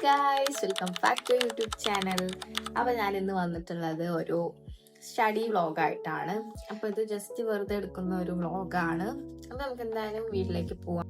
Guys, welcome back to YouTube channel. അപ്പോൾ ഞാൻ ഇന്ന് വന്നിട്ടുള്ളത് ഒരു സ്റ്റഡി വ്ളോഗായിട്ടാണ്. അപ്പോൾ ഇത് ജസ്റ്റ് വെറുതെ എടുക്കുന്ന ഒരു വ്ളോഗാണ്. അപ്പോൾ നമുക്ക് എന്തായാലും വീട്ടിലേക്ക് പോവാം.